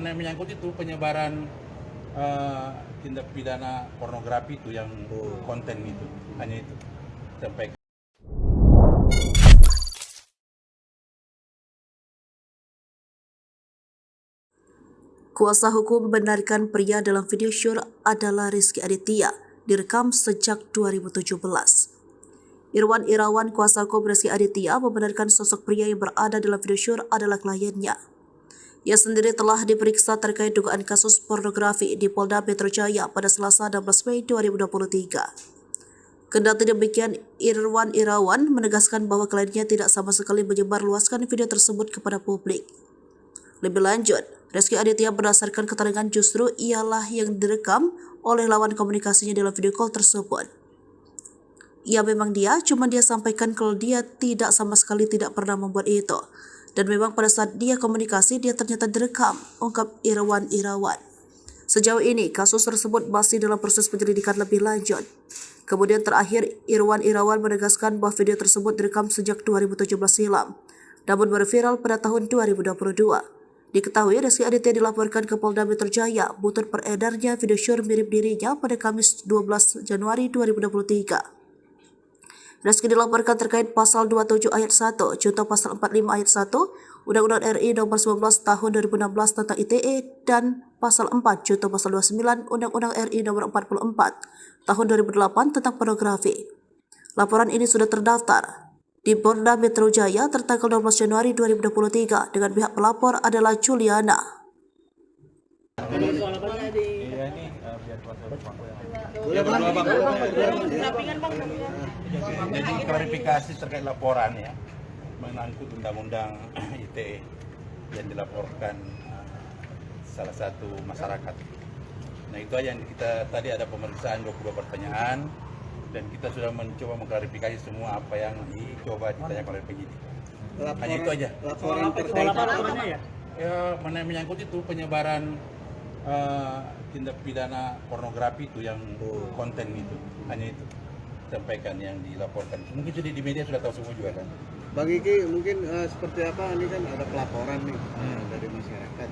mana yang menyangkut itu penyebaran tindak pidana pornografi itu yang konten itu, hanya itu sampai. Kuasa hukum membenarkan pria dalam video syur adalah Rizky Aditya, direkam sejak 2017. Irwan Irawan, kuasa hukum Rizky Aditya, membenarkan sosok pria yang berada dalam video syur adalah kliennya. Ia sendiri telah diperiksa terkait dugaan kasus pornografi di Polda Metro Jaya pada Selasa 16 Mei 2023. Kendati demikian, Irwan Irawan menegaskan bahwa kliennya tidak sama sekali menyebarluaskan video tersebut kepada publik. Lebih lanjut, Rizky Aditya berdasarkan keterangan justru ialah yang direkam oleh lawan komunikasinya dalam video call tersebut. Ya memang dia sampaikan kalau dia tidak sama sekali tidak pernah membuat itu. Dan memang pada saat dia komunikasi dia ternyata direkam, ungkap Irwan Irawan. Sejauh ini kasus tersebut masih dalam proses penyelidikan lebih lanjut. Kemudian terakhir Irwan Irawan menegaskan bahwa video tersebut direkam sejak 2017 silam, namun baru viral pada tahun 2022. Diketahui Rizky Aditya dilaporkan ke Polda Metro Jaya buntut beredarnya video syur mirip dirinya pada Kamis 12 Januari 2023. Rizky dilaporkan terkait pasal 27 ayat 1, junto pasal 45 ayat 1, Undang-Undang RI nomor 19 tahun 2016 tentang ITE dan pasal 4 junto pasal 29 Undang-Undang RI nomor 44 tahun 2008 tentang pornografi. Laporan ini sudah terdaftar di Polda Metro Jaya tertanggal 12 Januari 2023 dengan pihak pelapor adalah Juliana. Jadi klarifikasi terkait laporan ya mengangkut undang-undang ITE yang dilaporkan salah satu masyarakat. Nah itu aja yang kita tadi ada pemeriksaan 22 pertanyaan dan kita sudah mencoba mengklarifikasi semua apa yang dicoba ditanyakan oleh penyidik. Hanya itu aja. Laporannya ya? Ya mana yang menyangkut itu penyebaran tindak pidana pornografi itu yang konten itu, hanya itu sampaikan yang dilaporkan. Mungkin sudah di media sudah tahu semua juga kan. Bang Iki mungkin seperti apa, ini kan ada pelaporan nih dari masyarakat.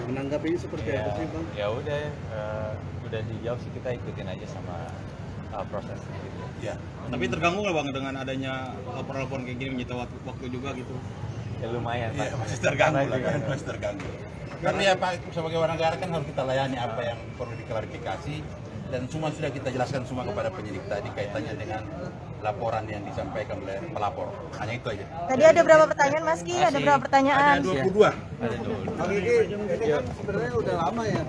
Menanggapinya seperti apa sih Bang? Ya udah dijawab sih, kita ikutin aja sama prosesnya gitu. Ya. Tapi terganggu nggak Bang dengan adanya laporan-laporan kayak gini menyita waktu juga gitu? Ya lumayan Iya, Pak. masih terganggu lah kan, masih terganggu. Karena ya Pak, sebagai warga negara kan harus kita layani apa yang perlu diklarifikasi dan semua sudah kita jelaskan semua kepada penyidik tadi kaitannya dengan laporan yang disampaikan oleh pelapor. Hanya itu aja. Tadi ada berapa pertanyaan Mas Ki? Ada berapa pertanyaan? Ada 22. Ada dulu. Bang Iki, ini kan sebenarnya udah lama ya.